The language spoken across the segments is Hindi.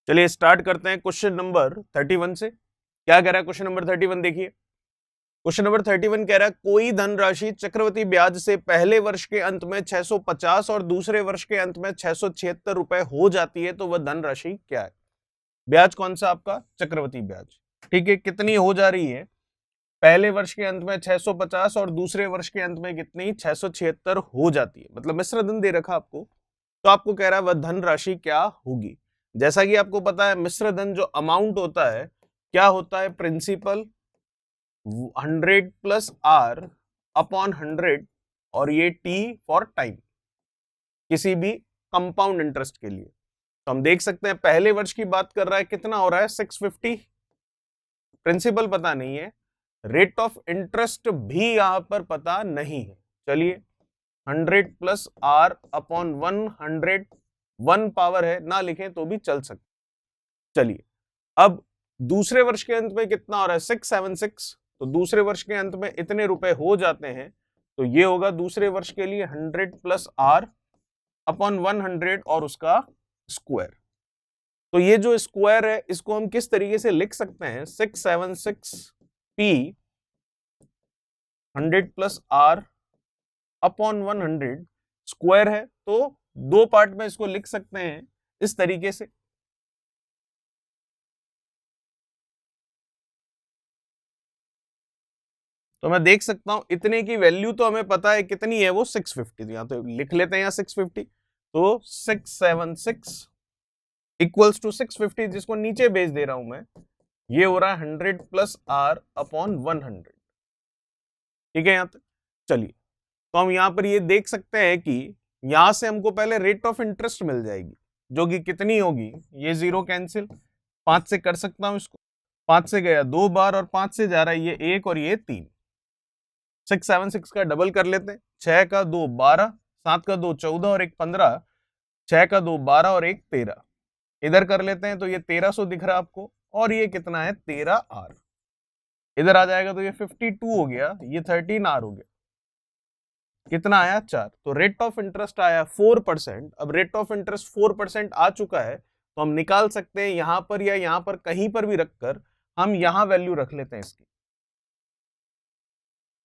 चलिए स्टार्ट करते हैं क्वेश्चन नंबर 31 से। क्या कह रहा है क्वेश्चन नंबर 31? देखिए क्वेश्चन नंबर 31 कह रहा है कोई धनराशि चक्रवृद्धि ब्याज से पहले वर्ष के अंत में 650 और दूसरे वर्ष के अंत में 676 रुपए हो जाती है, तो वह धनराशि क्या है? ब्याज कौन सा? आपका चक्रवृद्धि ब्याज। ठीक है, कितनी हो जा रही है? पहले वर्ष के अंत में 650 और दूसरे वर्ष के अंत में कितनी? 676 हो जाती है। मतलब मिश्र धन दे रखा आपको, तो आपको कह रहा है वह धनराशि क्या होगी। जैसा कि आपको पता है मिश्र धन जो अमाउंट होता है क्या होता है? प्रिंसिपल 100 प्लस आर अपॉन 100 और ये टी फॉर टाइम, किसी भी कंपाउंड इंटरेस्ट के लिए। तो हम देख सकते हैं पहले वर्ष की बात कर रहा है, कितना हो रहा है? 650। प्रिंसिपल पता नहीं है, रेट ऑफ इंटरेस्ट भी यहां पर पता नहीं है। चलिए 100 प्लस आर अपॉन 100, 1 पावर है ना लिखें तो भी चल सकता। चलिए अब दूसरे वर्ष के अंत में कितना हो रहा है? 676। तो दूसरे वर्ष के अंत में इतने रुपए हो जाते हैं, तो ये होगा दूसरे वर्ष के लिए 100 प्लस आर अपॉन 100 और उसका स्क्वायर। तो ये जो स्क्वायर है इसको हम किस तरीके से लिख सकते हैं? 676p 100 plus are upon 100 square है, तो दो पार्ट में इसको लिख सकते हैं इस तरीके से। तो मैं देख सकता हूं इतने की वैल्यू तो हमें पता है कितनी है, वो 650। यहां तो लिख लेते हैं यहाँ 650। तो 676 इक्वल्स टू 650, जिसको नीचे भेज दे रहा हूं मैं, ये हो रहा है 100 प्लस आर अपॉन 100। ठीक है यहां तक। चलिए तो हम यहां पर ये देख सकते हैं कि यहां से हमको पहले रेट ऑफ इंटरेस्ट मिल जाएगी, जो कि कितनी होगी? ये 0 कैंसिल, 5 से कर सकता हूं इसको, 5 से गया 2 बार और 5 से जा रहा है ये 1 और ये 3। 676 का डबल कर लेते हैं, 6 का 2 12, 7 का 2 14 और 1 15, 6 का 2 12 और 1 13। इधर कर लेते हैं तो ये 1300 दिख रहा है आपको, और ये कितना है? 13 आर। इधर आ जाएगा तो ये 52 हो गया, ये 13 आर हो गया। कितना आया? 4। तो रेट ऑफ इंटरेस्ट आया 4%। अब रेट ऑफ इंटरेस्ट 4% आ चुका है, तो हम निकाल सकते हैं यहां पर या यहां पर कहीं पर भी रखकर, हम यहां वैल्यू रख लेते हैं इसकी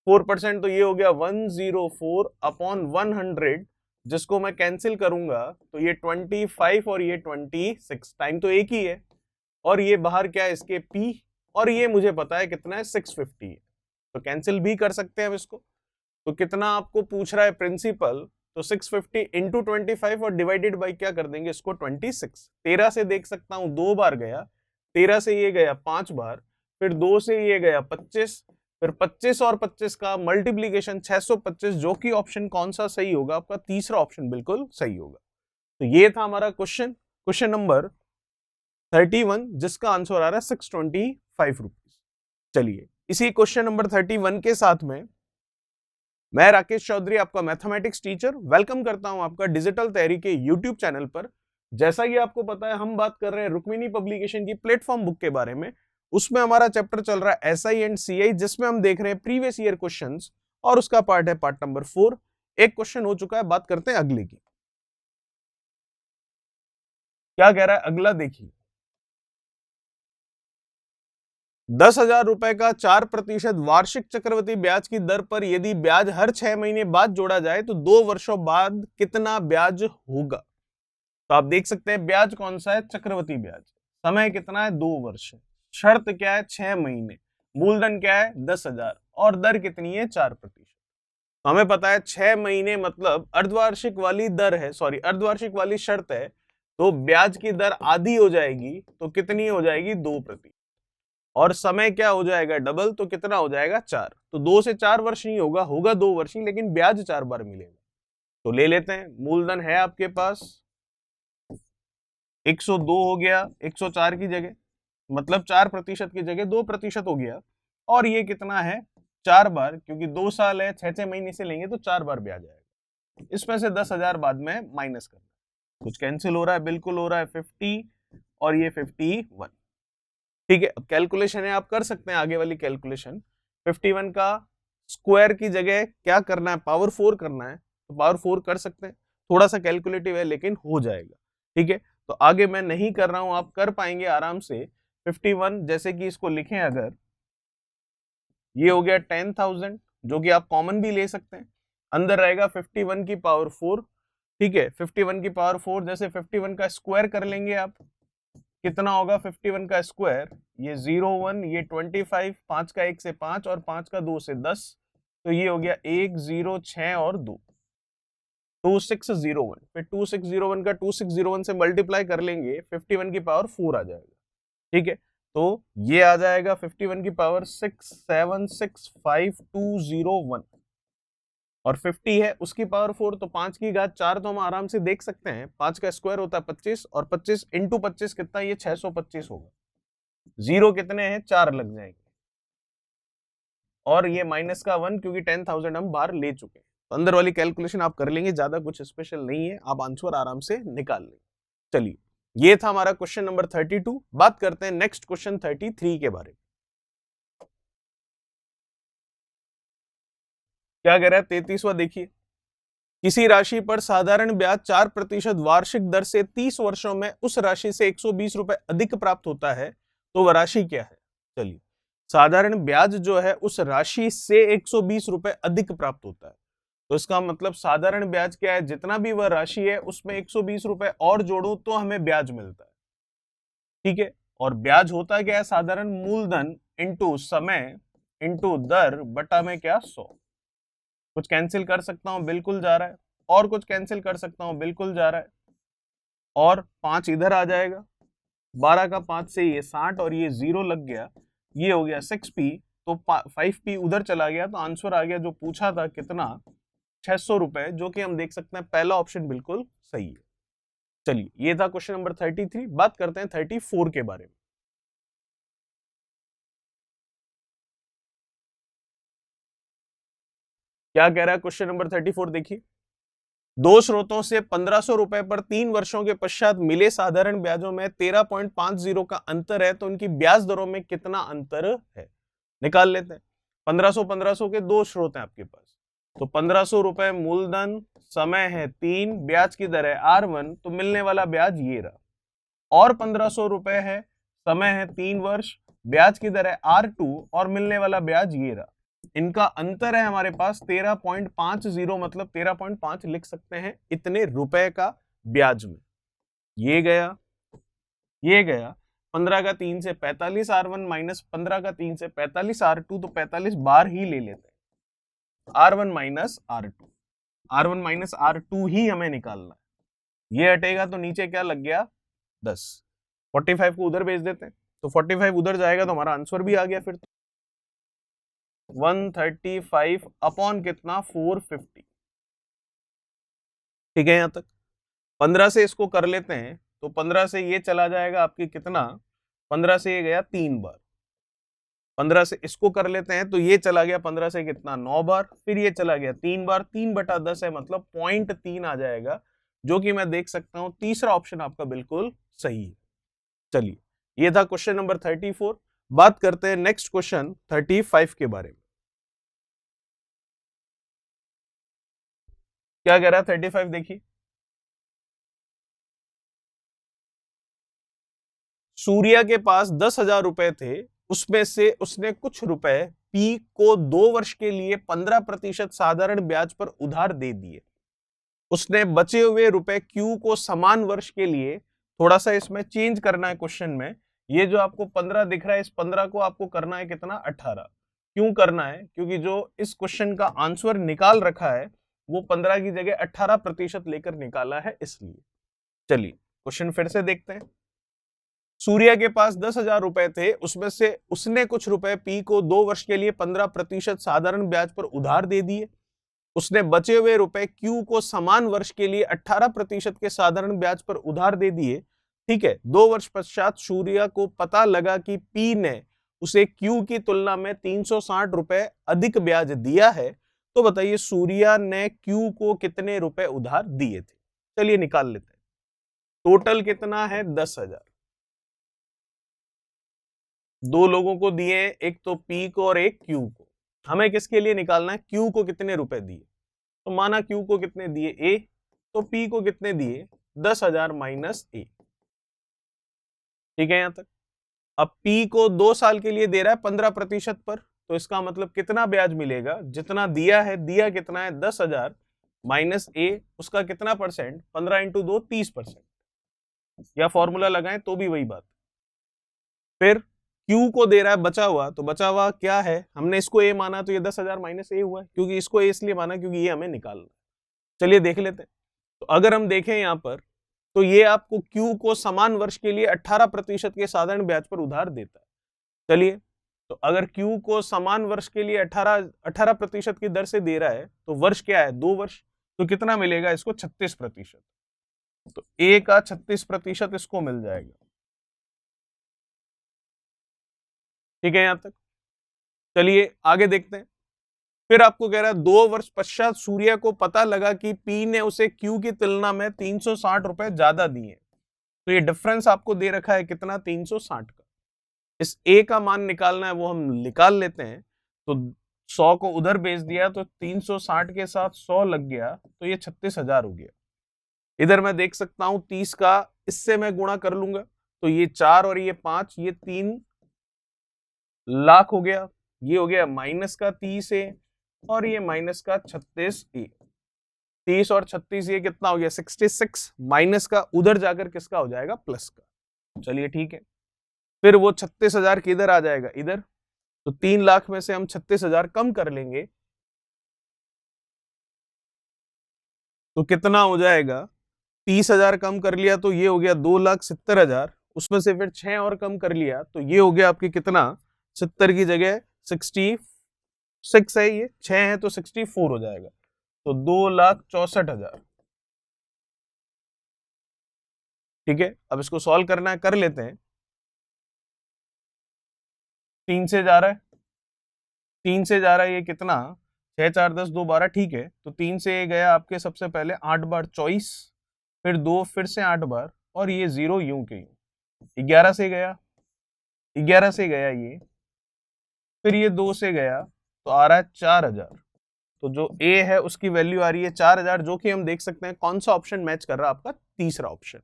4%। तो ये हो गया 104 अपॉन 100, जिसको मैं कैंसिल करूंगा तो ये 25 और ये 26, टाइम तो एक ही है, और ये बाहर क्या है इसके? P, और ये मुझे पता है कितना है? 650 है। तो कैंसिल भी कर सकते हैं हम इसको। तो कितना आपको पूछ रहा है प्रिंसिपल? तो 650 इंटू 25 और डिवाइडेड बाई क्या कर देंगे इसको? 26। 13 से देख सकता हूं 2 बार गया, 13 से ये गया 5 बार, फिर 2 से ये गया 25, फिर 25 और 25 का मल्टीप्लीकेशन 625, जो कि ऑप्शन कौन सा सही होगा? आपका तीसरा ऑप्शन बिल्कुल सही होगा। तो ये था हमारा क्वेश्चन नंबर 31, जिसका आंसर आ रहा है 625 रुपीज। चलिए इसी क्वेश्चन नंबर 31 के साथ में मैं राकेश चौधरी, आपका मैथमेटिक्स टीचर, वेलकम करता हूं आपका डिजिटल तैयारी के यूट्यूब चैनल पर। जैसा कि आपको पता है हम बात कर रहे हैं रुक्मिणी पब्लिकेशन की प्लेटफॉर्म बुक के बारे में। उसमें हमारा चैप्टर चल रहा है एसआई एंड सीआई, जिसमें हम देख रहे हैं प्रीवियस ईयर क्वेश्चंस, और उसका पार्ट है पार्ट नंबर 4। एक क्वेश्चन हो चुका है, बात करते हैं अगले की। क्या कह रहा है अगला? देखिए 10,000 रुपए का 4% वार्षिक चक्रवृद्धि ब्याज की दर पर यदि ब्याज हर 6 महीने बाद जोड़ा जाए तो 2 वर्षों बाद कितना ब्याज होगा? तो आप देख सकते हैं ब्याज कौन सा है? चक्रवृद्धि ब्याज। समय कितना है? 2 वर्ष। शर्त क्या है? 6 महीने। मूलधन क्या है? 10,000, और दर कितनी है? 4%। तो हमें पता है 6 महीने मतलब अर्धवार्षिक वाली दर है, सॉरी अर्धवार्षिक वाली शर्त है, तो ब्याज की दर आधी हो जाएगी, तो कितनी हो जाएगी? 2%। और समय क्या हो जाएगा? डबल, तो कितना हो जाएगा? 4। तो 2 से 4 वर्ष नहीं होगा, होगा 2 वर्ष ही, लेकिन ब्याज 4 बार मिलेगा। तो ले लेते हैं, मूलधन है आपके पास 102 हो गया 104 की जगह, मतलब 4% की जगह 2% हो गया, और ये कितना है? 4 बार, क्योंकि 2 साल है, 6 महीने से लेंगे तो 4 बार ब्याज आएगा। इसमें से 10,000 बाद में माइनस करना, कुछ कैंसिल हो रहा है? बिल्कुल हो रहा है, 50 और ये 51। ठीक है, अब कैलकुलेशन है, आप कर सकते हैं आगे वाली कैलकुलेशन। 51 का स्क्वायर की जगह क्या करना है? पावर 4 करना है, तो पावर 4 कर सकते हैं। थोड़ा सा कैलकुलेटिव है लेकिन हो जाएगा। ठीक है, तो आगे मैं नहीं कर रहा हूं, आप कर पाएंगे आराम से। 51 जैसे कि इसको लिखें अगर, ये हो गया 10,000, जो कि आप कॉमन भी ले सकते हैं, अंदर रहेगा 51 की पावर 4, ठीक है। 51 की पावर 4 जैसे 51 का स्क्वायर कर लेंगे आप, कितना होगा 51 का स्क्वायर, ये 01, ये 25, 5 का 1 से 5 और 5 का 2 से 10, तो ये हो गया 1 0 6 और 2, 2601। फिर 2601 का 2601 से मल्टीप्लाई कर लेंगे, 51 की पावर 4 आ जाएगा, ठीक है। तो ये आ जाएगा 51 की पावर 6765201, और 50 है उसकी पावर 4, तो 5 की घात 4 तो हम आराम से देख सकते हैं, 5 का स्क्वायर होता है 25, और 25 इंटू 25 कितना, ये 625 होगा। जीरो कितने हैं, 4 लग जाएंगे, और ये माइनस का 1, क्योंकि 10,000 हम बाहर ले चुके हैं। तो अंदर वाली कैलकुलेशन आप कर लेंगे, ज्यादा कुछ स्पेशल नहीं है, आप आंसर आराम से निकाल लेंगे। चलिए, ये था हमारा क्वेश्चन नंबर 32। बात करते हैं नेक्स्ट क्वेश्चन 33 के बारे में। क्या कह रहा है 33वां, देखिए, किसी राशि पर साधारण ब्याज 4% वार्षिक दर से 30 वर्षों में उस राशि से 120 रुपए अधिक प्राप्त होता है, तो वह राशि क्या है। चलिए, साधारण ब्याज जो है उस राशि से 120 रुपए अधिक प्राप्त होता है, तो इसका मतलब साधारण ब्याज क्या है, जितना भी वह राशि है उसमें 120 रुपए और जोड़ो तो हमें ब्याज मिलता है, ठीक है। और ब्याज होता क्या है, साधारण मूलधन इंटू समय इंटू दर बटा में क्या 100। कुछ कैंसिल कर सकता हूं, बिल्कुल जा रहा है, और कुछ कैंसिल कर सकता हूं, बिल्कुल जा रहा है, और 5 इधर आ जाएगा, 12 का 5 से ये 60, और ये 0 लग गया, ये हो गया 6p, तो 5p उधर चला गया, तो आंसर आ गया जो पूछा था कितना, 600 रुपए, जो कि हम देख सकते हैं पहला ऑप्शन बिल्कुल सही है। चलिए, ये था क्वेश्चन नंबर 33। बात करते हैं 34 के बारे में। क्या कह रहा है क्वेश्चन नंबर 34, देखिए, दो स्रोतों से 1500 रुपए पर 3 वर्षों के पश्चात मिले साधारण ब्याजों में 13.50 का अंतर है, तो उनकी ब्याज दरों में कितना अंतर है, निकाल लेते हैं। 1500 के दो स्रोत हैं आपके पास, तो 1500 रुपए मूलधन, समय है 3, ब्याज की दर है R1, तो मिलने वाला ब्याज ये रहा, और 1500 रुपए है, समय है 3 वर्ष, ब्याज की दर है R2, और मिलने वाला ब्याज ये रहा। इनका अंतर है हमारे पास 13.50, मतलब 13.5 लिख सकते हैं इतने रुपए का ब्याज में। ये गया, ये गया, 15 का 3 से 45 R1 माइनस 15 का 3 से 45 R2, तो 45 बार ही ले लेते हैं, R1 minus R2, R1 minus R2 ही हमें निकालना है। ये हटेगा तो नीचे क्या लग गया 10, 45 को उधर भेज देते हैं, तो 45 उधर जाएगा तो हमारा आंसर भी आ गया, फिर 135 अपॉन कितना 450, ठीक है। यहां तक 15 से इसको कर लेते हैं, तो 15 से ये चला जाएगा आपकी कितना, 15 से ये गया 3 बार, 15 से इसको कर लेते हैं तो ये चला गया 15 से कितना 9 बार, फिर ये चला गया 3 बार, 3/10 है, मतलब 0.3 आ जाएगा, जो कि मैं देख सकता हूं तीसरा ऑप्शन आपका बिल्कुल सही है। चलिए, ये था क्वेश्चन नंबर 34। बात करते हैं नेक्स्ट क्वेश्चन 35 के बारे में। क्या कह रहा है 35, देखिए, सूर्या के पास 10,000 रुपए थे, उसमें से उसने कुछ रुपए पी को 2 वर्ष के लिए 15% साधारण ब्याज पर उधार दे दिए। उसने बचे हुए रुपए क्यू को समान वर्ष के लिए, थोड़ा सा इसमें चेंज करना है क्वेश्चन में, ये जो आपको 15 दिख रहा है, इस 15 को आपको करना है कितना 18। क्यों करना है, क्योंकि जो इस क्वेश्चन का आंसर निकाल रखा है वो 15 की जगह 18% लेकर निकाला है, इसलिए। चलिए, क्वेश्चन फिर से देखते हैं। सूर्या के पास 10,000 रुपए थे, उसमें से उसने कुछ रुपए पी को 2 वर्ष के लिए 15% साधारण ब्याज पर उधार दे दिए। उसने बचे हुए रुपए क्यू को समान वर्ष के लिए 18% के साधारण ब्याज पर उधार दे दिए, ठीक है। 2 वर्ष पश्चात सूर्या को पता लगा कि पी ने उसे क्यू की तुलना में 360 रुपए अधिक ब्याज दिया है, तो बताइए सूर्या ने क्यू को कितने रुपए उधार दिए थे। चलिए निकाल लेते हैं, टोटल कितना है 10,000, दो लोगों को दिए, एक तो पी को और एक क्यू को। हमें किसके लिए निकालना है, क्यू को कितने रुपए दिए, तो माना क्यू को कितने दिए ए, तो पी को कितने दिए 10,000 माइनस ए, ठीक है यहां तक। अब P को 2 साल के लिए दे रहा है 15% पर, तो इसका मतलब कितना ब्याज मिलेगा, जितना दिया है, दिया कितना है 10,000 माइनस A, उसका कितना परसेंट, 15 इंटू 2 30%, या फॉर्मूला लगाएं तो भी वही बात। फिर Q को दे रहा है बचा हुआ, तो बचा हुआ क्या है, हमने इसको A माना तो ये 10,000 माइनस A हुआ है, क्योंकि इसको A इसलिए माना क्योंकि ये हमें निकालना है। चलिए देख लेते हैं। तो अगर हम देखें यहां पर, तो ये आपको Q को समान वर्ष के लिए 18% के साधारण ब्याज पर उधार देता है। चलिए, तो अगर Q को समान वर्ष के लिए 18% की दर से दे रहा है, तो वर्ष क्या है, 2 वर्ष, तो कितना मिलेगा इसको, 36%। तो A का 36% इसको मिल जाएगा। ठीक है यहां तक। चलिए आगे देखते हैं। फिर आपको कह रहा है 2 वर्ष पश्चात सूर्य को पता लगा कि P ने उसे Q की तुलना में 360 रुपए ज्यादा दिए, तो ये डिफरेंस आपको दे रखा है कितना, 360 का। इस A का मान निकालना है, वो हम निकाल लेते हैं। तो 100 को उधर भेज दिया तो 360 के साथ 100 लग गया, तो ये 36,000 हो गया। इधर मैं देख सकता हूं 30 का इससे मैं गुणा कर लूंगा, तो ये 4 और ये 5, ये 3 लाख हो गया। ये हो गया माइनस का 30A और ये माइनस का 36A। 30 और 36 ये कितना हो गया, 66, माइनस का उधर जाकर किसका हो जाएगा, प्लस का। चलिए ठीक है। फिर वो 36,000 किधर आ जाएगा, इधर, तो 3 लाख में से हम 36,000 कम कर लेंगे, तो कितना हो जाएगा, 30,000 कम कर लिया तो ये हो गया 2,70,000, उसमें से फिर 6 और कम कर लिया तो ये हो गया आपकी कितना, 70 की जगह 66 है, ये 6 है तो 64 हो जाएगा, तो 2,64,000। ठीक है, अब इसको सॉल्व करना है, कर लेते हैं। 3 से जा रहा है, 3 से जा रहा है, ये कितना, 6 4 10 2 12, ठीक है। तो 3 से ये गया आपके सबसे पहले 8 बार 24, फिर 2 फिर से 8 बार, और ये 0 यूं के यूं। 11 से गया, 11 से गया ये, फिर ये 2 से गया, तो आ रहा है 4,000। तो जो A है उसकी वैल्यू आ रही है 4,000, जो कि हम देख सकते हैं कौन सा ऑप्शन मैच कर रहा है, आपका तीसरा ऑप्शन।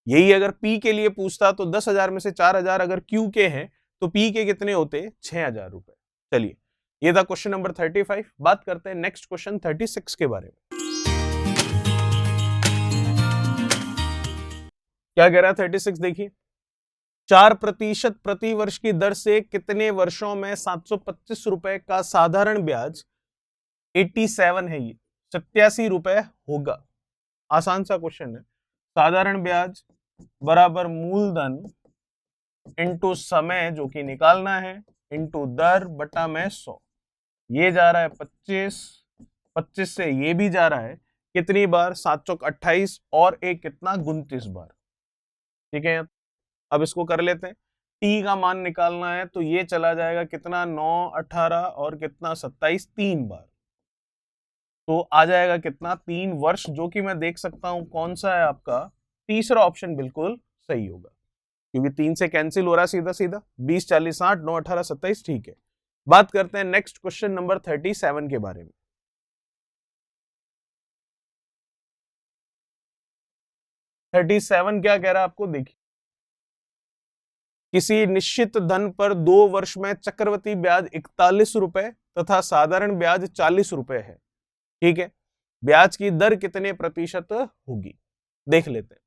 यही अगर P के लिए पूछता तो 10,000 में से 4,000 अगर Q के हैं तो P के कितने होते, 6,000 रुपए। चलिए, ये था क्वेश्चन नंबर 35। बात करते हैं नेक्स्ट क्वेश्चन 36 के बारे में। क्या कह रहा है 36, देखिए। 4% प्रति वर्ष की दर से कितने वर्षों में 725 रुपए का साधारण ब्याज 87 है, ये 87 रुपए होगा। आसान सा क्वेश्चन है। साधारण ब्याज बराबर मूलधन इंटू समय जो कि निकालना है, इंटू दर बटा में 100। ये जा रहा है 25, 25 से ये भी जा रहा है कितनी बार, 7 चौक 28, और एक कितना, 29 बार। ठीक है, अब इसको कर लेते हैं। T का मान निकालना है, तो ये चला जाएगा कितना, 9 18 और कितना 27, 3 बार, तो आ जाएगा कितना, 3 वर्ष, जो कि मैं देख सकता हूं कौन सा है आपका, तीसरा ऑप्शन बिल्कुल सही होगा, क्योंकि 3 से कैंसिल हो रहा है सीधा सीधा। 20 40 60 9 18 27, ठीक है। बात करते हैं नेक्स्ट क्वेश्चन नंबर 37 के बारे में। 37 क्या कह रहा है आपको, देखिए। किसी निश्चित धन पर 2 वर्ष में चक्रवृद्धि ब्याज 41 रुपए तथा साधारण ब्याज 40 रुपए है। ठीक है, ब्याज की दर कितने प्रतिशत होगी, देख लेते हैं।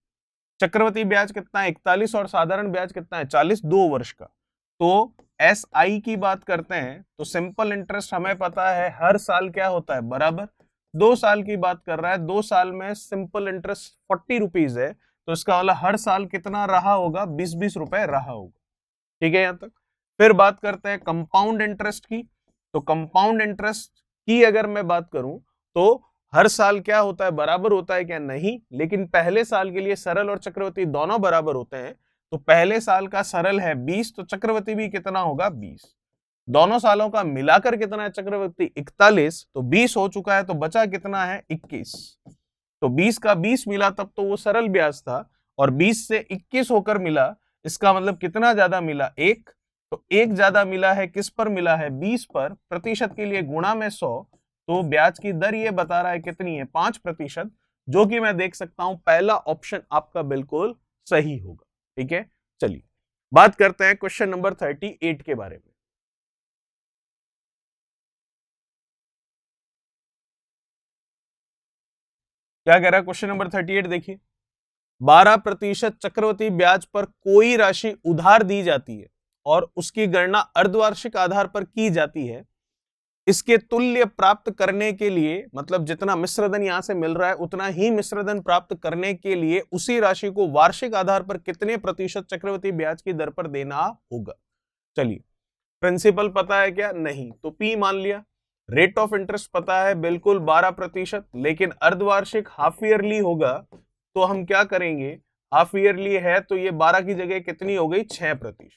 चक्रवृद्धि ब्याज कितना है, 41, और साधारण ब्याज कितना है, 40, 2 वर्ष का। तो SI की बात करते हैं तो सिंपल इंटरेस्ट हमें पता है हर साल क्या होता है, बराबर। 2 साल की बात कर रहा है, 2 साल में सिंपल इंटरेस्ट 40 रुपीज है, तो इसका वाला हर साल कितना रहा होगा, 20-20 रुपए रहा होगा। ठीक है यहां तक। फिर बात करते हैं कंपाउंड इंटरेस्ट की। तो कंपाउंड इंटरेस्ट की अगर मैं बात करूं तो हर साल क्या होता है, बराबर होता है क्या, नहीं, लेकिन पहले साल के लिए सरल और चक्रवृद्धि दोनों बराबर होते हैं। तो पहले साल का सरल है 20, तो चक्रवृद्धि भी कितना होगा, 20। दोनों सालों का मिलाकर कितना है चक्रवृद्धि, 41, तो 20 हो चुका है, तो बचा कितना है, 21। तो 20 का 20 मिला तब तो वो सरल ब्याज था, और 20 से 21 होकर मिला, इसका मतलब कितना ज्यादा मिला, 1। तो 1 ज्यादा मिला है, किस पर मिला है, 20 पर। प्रतिशत के लिए गुणा में 100, तो ब्याज की दर ये बता रहा है कितनी है, 5%, जो कि मैं देख सकता हूं पहला ऑप्शन आपका बिल्कुल सही होगा। ठीक है, चलिए बात करते हैं क्वेश्चन नंबर 38 के बारे में। क्या कह रहा है क्वेश्चन नंबर 38, देखिए। 12% चक्रवृद्धि ब्याज पर कोई राशि उधार दी जाती है और उसकी गणना अर्धवार्षिक आधार पर की जाती है। इसके तुल्य प्राप्त करने के लिए, मतलब जितना मिश्रधन यहां से मिल रहा है उतना ही मिश्रधन प्राप्त करने के लिए उसी राशि को वार्षिक आधार पर कितने प्रतिशत चक्रवृद्धि ब्याज की दर पर देना होगा। चलिए, प्रिंसिपल पता है क्या? नहीं। तो पी मान लिया। रेट ऑफ इंटरेस्ट पता है, बिल्कुल 12%, लेकिन अर्धवार्षिक हाफ ईयरली होगा तो हम क्या करेंगे, हाफ ईयरली है तो ये 12 की जगह कितनी हो गई, 6%।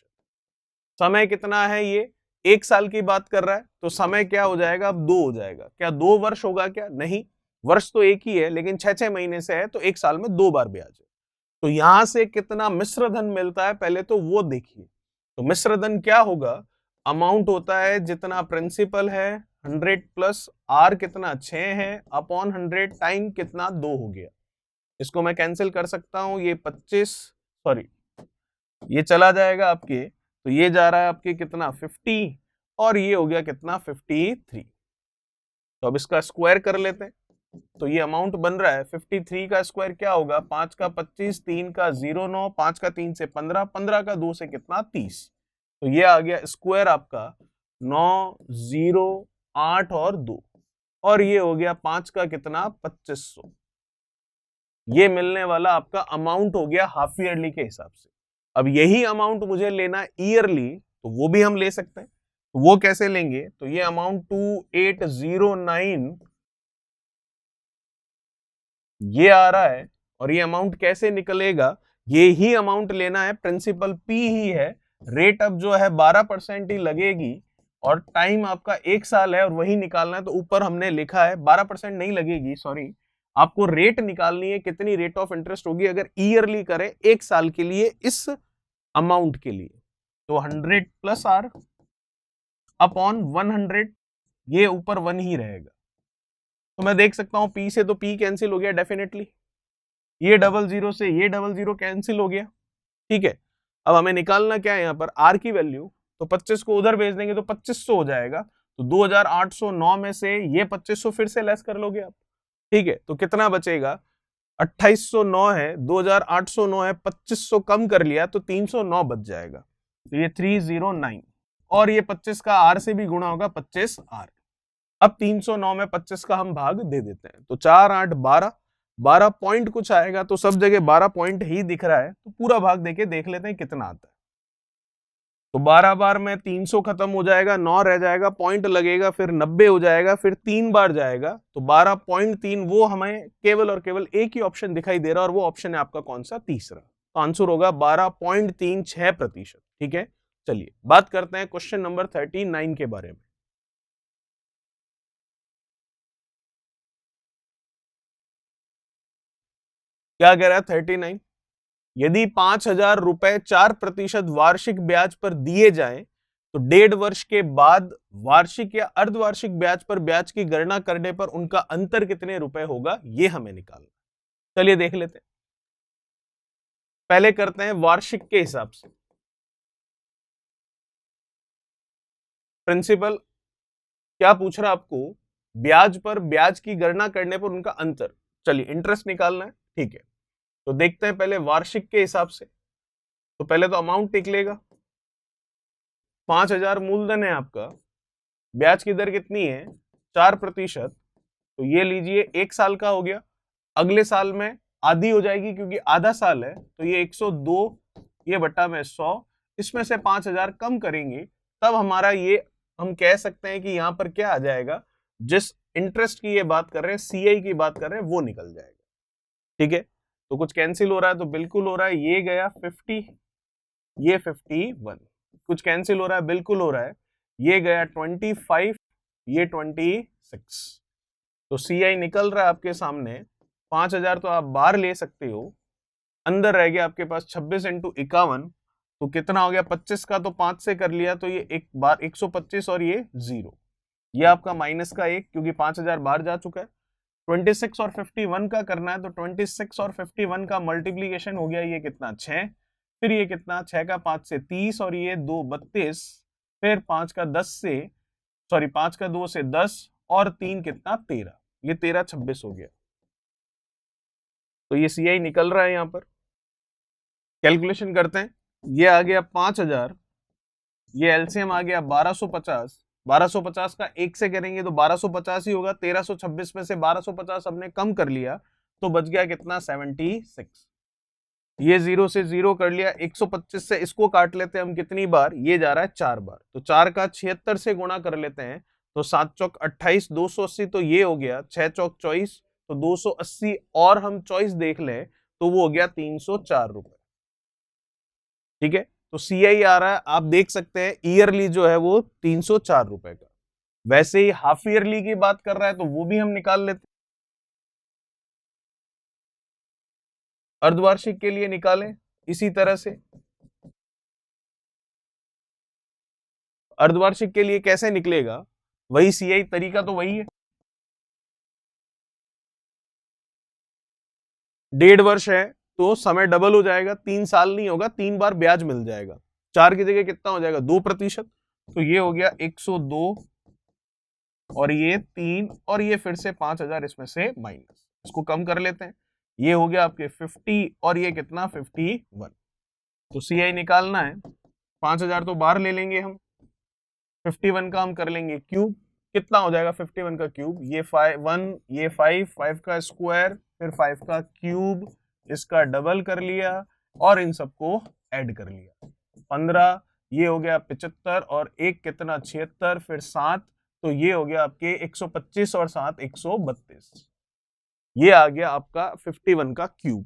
समय कितना है, ये 1 साल की बात कर रहा है, तो समय क्या हो जाएगा, अब 2 हो जाएगा। क्या 2 वर्ष होगा क्या? नहीं, वर्ष तो एक ही है, लेकिन 6-6 महीने से है तो 1 साल में 2 बार ब्याज है। तो यहां से कितना मिश्रधन मिलता है पहले तो वो देखिए। तो मिश्रधन क्या होगा, अमाउंट होता है जितना प्रिंसिपल है 100 प्लस आर कितना 6 है अपॉन 100 टाइम कितना 2 हो गया। इसको मैं कैंसिल कर सकता हूं, ये 25, सॉरी ये चला जाएगा आपके, तो ये जा रहा है आपके कितना 50 और ये हो गया कितना 53। तो अब इसका स्क्वायर कर लेते हैं, तो ये अमाउंट बन रहा है 53 का स्क्वायर क्या होगा, 5 का 25, 3 का 0 9, 5 का 3 से 15, 15 का 2 से कितना 30। तो ये आ गया स्क्वायर आपका 9 0 8 और 2, और ये हो गया 5 का कितना 2500। ये मिलने वाला आपका अमाउंट हो गया हाफ ईयरली के हिसाब से। अब यही अमाउंट मुझे लेना ईयरली, तो वो भी हम ले सकते हैं। तो वो कैसे लेंगे, तो ये अमाउंट 2809 ये आ रहा है, और ये अमाउंट कैसे निकलेगा, ये ही अमाउंट लेना है, प्रिंसिपल पी ही है, रेट अब जो है 12% ही लगेगी और टाइम आपका 1 साल है और वही निकालना है। तो ऊपर हमने लिखा है 12% नहीं लगेगी, सॉरी, आपको रेट निकालनी है, कितनी रेट ऑफ इंटरेस्ट होगी अगर ईयरली करें 1 साल के लिए इस अमाउंट के लिए। तो 100 प्लस आर अपॉन 100, ये ऊपर 1 ही रहेगा। तो मैं देख सकता हूं पी से तो पी कैंसिल हो गया डेफिनेटली, ये 00 से ये 00 कैंसिल हो गया। ठीक है, अब हमें निकालना क्या है यहाँ पर, आर की वैल्यू। तो 25 को उधर भेज देंगे तो 2500 हो जाएगा। तो 2809 में से ये 2500 फिर से लेस कर लोगे आप। ठीक है, तो कितना बचेगा, 2809 है, 2809 है, 2500 कम कर लिया तो 309 बच जाएगा। तो ये 309, और ये 25 का आर से भी गुणा होगा, 25 आर। अब 309 में 25 का हम भाग दे देते हैं, तो 4 8 12, 12 पॉइंट कुछ आएगा, तो सब जगह 12 पॉइंट ही दिख रहा है, तो पूरा भाग देके देख लेते हैं कितना आता है। तो 12 बार में 300 खत्म हो जाएगा, 9 रह जाएगा, पॉइंट लगेगा, फिर 90 हो जाएगा, फिर 3 बार जाएगा, तो 12.3 वो हमें केवल और केवल एक ही ऑप्शन दिखाई दे रहा है, और वो ऑप्शन है आपका कौन सा, तीसरा। तो आंसर होगा 12.36%। ठीक है, चलिए बात करते हैं क्वेश्चन नंबर 39 के बारे में। क्या कह रहा है 39, यदि 5,000 रुपए 4% वार्षिक ब्याज पर दिए जाएं तो 1.5 वर्ष के बाद वार्षिक या अर्धवार्षिक ब्याज पर ब्याज की गणना करने पर उनका अंतर कितने रुपए होगा, ये हमें निकालना। चलिए देख लेते हैं, पहले करते हैं वार्षिक के हिसाब से। प्रिंसिपल क्या पूछ रहा आपको, ब्याज पर ब्याज की गणना करने पर उनका अंतर। चलिए इंटरेस्ट निकालना है, ठीक है, तो देखते हैं पहले वार्षिक के हिसाब से। तो पहले तो अमाउंट निकलेगा, 5,000 मूलधन है आपका, ब्याज की दर कितनी है 4%, तो ये लीजिए 1 साल का हो गया। अगले साल में आधी हो जाएगी क्योंकि आधा साल है, तो ये 102, ये बट्टा में 100, इसमें से 5,000 कम करेंगे, तब हमारा ये हम कह सकते हैं कि यहां पर क्या आ जाएगा, जिस इंटरेस्ट की ये बात कर रहे हैं, सीआई की बात कर रहे हैं, वो निकल जाएगा। ठीक है, तो कुछ कैंसिल हो रहा है तो बिल्कुल हो रहा है, ये गया 50, ये 51, कुछ कैंसिल हो रहा है, बिल्कुल हो रहा है, ये गया 25, ये 26। तो सीआई निकल रहा है आपके सामने, 5,000 तो आप बाहर ले सकते हो, अंदर रह गया आपके पास 26 × 51, तो कितना हो गया, 25 का तो 5 से कर लिया, तो ये एक बार 125 और ये 0, ये आपका माइनस का 1 क्योंकि 5,000 बाहर जा चुका है। 26 और 51 का करना है, तो 26 और 51 का मल्टीप्लीकेशन हो गया, ये कितना 6, फिर ये कितना 6 का 5 से 30 और ये 2 32, फिर 5 का 10 से सॉरी 5 का 2 से 10 और 3 कितना 13, ये 13 26 हो गया। तो ये सीआई निकल रहा है यहां पर। कैलकुलेशन करते हैं, ये आ गया 5000, ये एलसीएम आ गया 1250, 1250 का 1 से करेंगे तो 1250 ही होगा, 1326 में से 1250 हमने कम कर लिया तो बच गया कितना 76। ये 0 से 0 कर लिया, 125 से इसको काट लेते हैं हम कितनी बार, ये जा रहा है 4 बार, तो 4 का 76 से गुणा कर लेते हैं तो 7 चौक 28, 280 तो ये हो गया, 6 चौक 24 तो 280 और हम चॉइस देख लें तो वो हो गया 304 रुपए। ठीक है, तो सीआई आ रहा है, आप देख सकते हैं ईयरली जो है वो 304 रुपए का। वैसे ही हाफ ईयरली की बात कर रहा है तो वो भी हम निकाल लेते हैं। अर्धवार्षिक के लिए निकालें इसी तरह से। अर्धवार्षिक के लिए कैसे निकलेगा, वही सीआई तरीका तो वही है। 1.5 वर्ष है तो समय डबल हो जाएगा, 3 साल नहीं होगा, 3 बार ब्याज मिल जाएगा। 4 की जगह कितना हो जाएगा 2%, तो ये हो गया 102 और ये 3 और ये फिर से 5000 इसमें से माइनस, इसको कम कर लेते हैं, ये हो गया आपके 50 और ये कितना 51। तो सीआई निकालना है, 5000 तो बाहर ले लेंगे हम, 51 का हम कर लेंगे क्यूब, कितना हो जाएगा 51 का क्यूब, ये 1 ये 5 का स्क्वायर फिर 5 का क्यूब, इसका डबल कर लिया और इन सबको ऐड कर लिया, 15, ये हो गया 75 और एक कितना 76 फिर 7, तो ये हो गया आपके 125 और 7 132, ये आ गया आपका 51 का क्यूब।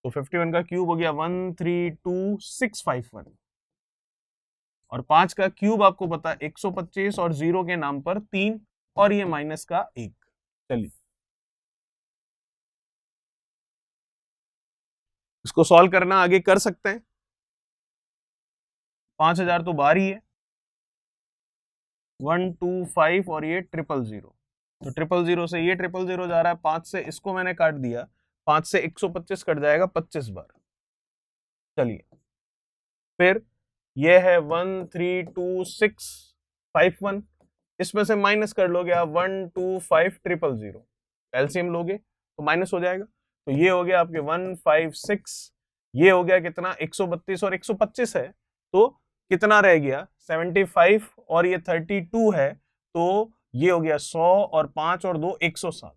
तो 51 का क्यूब हो गया 132651 और 5 का क्यूब आपको पता 125 और 0 के नाम पर 3 और ये माइनस का 1। चलिए इसको सॉल्व करना आगे कर सकते हैं। 5000 तो बाहर ही है, 125 और ये 000, तो 000 से ये 000 जा रहा है, 5 से इसको मैंने काट दिया, 5 से 125 कट जाएगा 25 बार। चलिए फिर ये है 132651, इसमें से माइनस कर लोगे आप 125000, एलसीएम लोगे तो माइनस हो जाएगा, तो ये हो गया आपके 156, ये हो गया कितना 132 और 125 है तो कितना रह गया 75 और ये 32 है तो ये हो गया 100 और 5 और 2 107।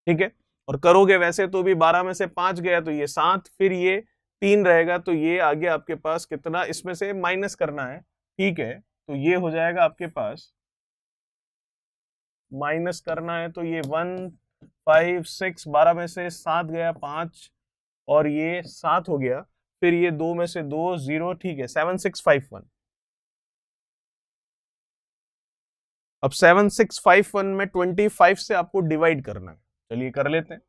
ठीक है, और करोगे वैसे तो भी 12 में से 5 गया तो ये 7, फिर ये 3 रहेगा तो ये आगे आपके पास कितना इसमें से माइनस करना है। ठीक है, तो ये हो जाएगा आपके पास माइनस करना है तो ये 1 5 6, 12 में से 7 गया 5 और ये 7 हो गया, फिर ये 2 में से 2 0, ठीक है 7651। अब 7651 में 25 से आपको डिवाइड करना है, चलिए कर लेते हैं।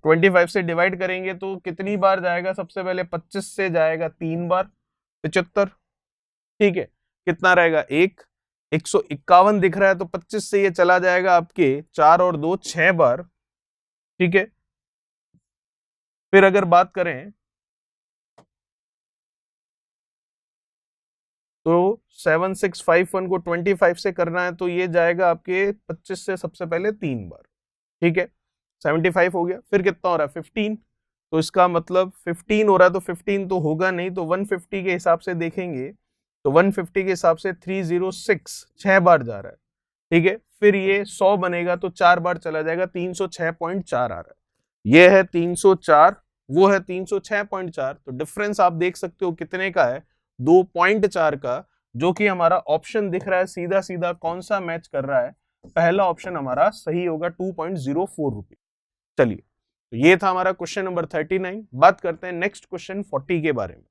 25 से डिवाइड करेंगे तो कितनी बार जाएगा, सबसे पहले 25 से जाएगा 3 बार 75, ठीक है कितना रहेगा 151 दिख रहा है तो 25 से ये चला जाएगा आपके 4 और 2 6 बार। ठीक है, फिर अगर बात करें तो 7651 को 25 से करना है तो ये जाएगा आपके 25 से सबसे पहले 3 बार। ठीक है, 75 हो गया, फिर कितना हो रहा है 15, तो इसका मतलब 15 हो रहा है तो 15 तो होगा नहीं, तो 150 के हिसाब से देखेंगे तो 150 के हिसाब से 306 6 बार जा रहा है। ठीक है, फिर ये 100 बनेगा तो 4 बार चला जाएगा, 306.4 आ रहा है, ये है 304, वो है 306.4, तो डिफरेंस आप देख सकते हो कितने का है 2.4 का, जो कि हमारा ऑप्शन दिख रहा है सीधा सीधा कौन सा मैच कर रहा है, पहला ऑप्शन हमारा सही होगा 2.04 रुपये। चलिए तो ये था हमारा क्वेश्चन नंबर 39। बात करते हैं नेक्स्ट क्वेश्चन 40 के बारे में।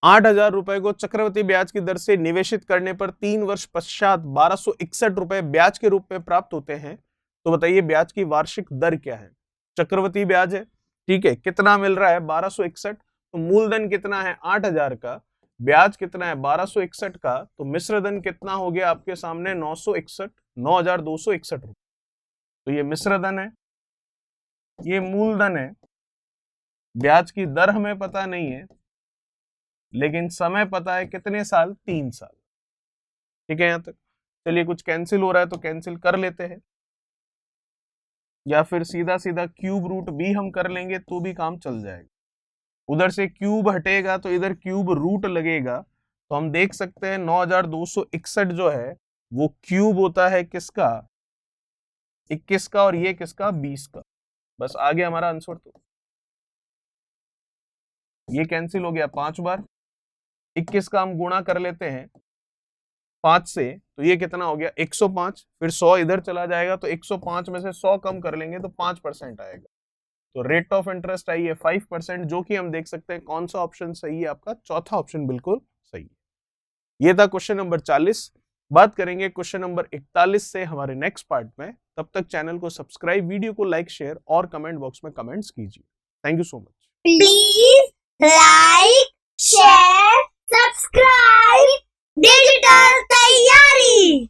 ₹8,000 को चक्रवृद्धि ब्याज की दर से निवेशित करने पर 3 वर्ष पश्चात 1261 रुपए ब्याज के रूप में प्राप्त होते हैं, तो बताइए ब्याज की वार्षिक दर क्या है। चक्रवृद्धि ब्याज है, ठीक है, कितना मिल रहा है 1261, तो मूलधन कितना है 8,000 का, ब्याज कितना है 1261 का, तो मिश्र धन कितना हो गया आपके सामने 9,261 रुपए। तो ये मिश्र धन है, ये मूलधन है। ब्याज की दर हमें पता नहीं है, लेकिन समय पता है, कितने साल, 3 साल। ठीक है यहां तक। चलिए कुछ कैंसिल हो रहा है तो कैंसिल कर लेते हैं, या फिर सीधा सीधा क्यूब रूट भी हम कर लेंगे तो भी काम चल जाएगा। उधर से क्यूब हटेगा तो इधर क्यूब रूट लगेगा, तो हम देख सकते हैं 9,261 जो है वो क्यूब होता है किसका, 21 का, और ये किसका, 20 का। बस आ गया हमारा आंसर। तो ये कैंसिल हो गया 5 बार, 21 का हम गुणा कर लेते हैं 5 से, तो ये कितना हो गया 105। फिर 100 इधर चला जाएगा तो 105 में से 100 कम कर लेंगे तो 5% आएगा। तो रेट ऑफ इंटरेस्ट आई है 5%, जो कि हम देख सकते हैं कौन सा ऑप्शन सही है आपका, चौथा ऑप्शन बिल्कुल सही है। ये था क्वेश्चन नंबर 40। बात करेंगे क्वेश्चन नंबर 41 से हमारे नेक्स्ट पार्ट में। तब तक चैनल को सब्सक्राइब, वीडियो को लाइक, शेयर और कमेंट बॉक्स में कमेंट्स कीजिए। Thank you so much. Please like, share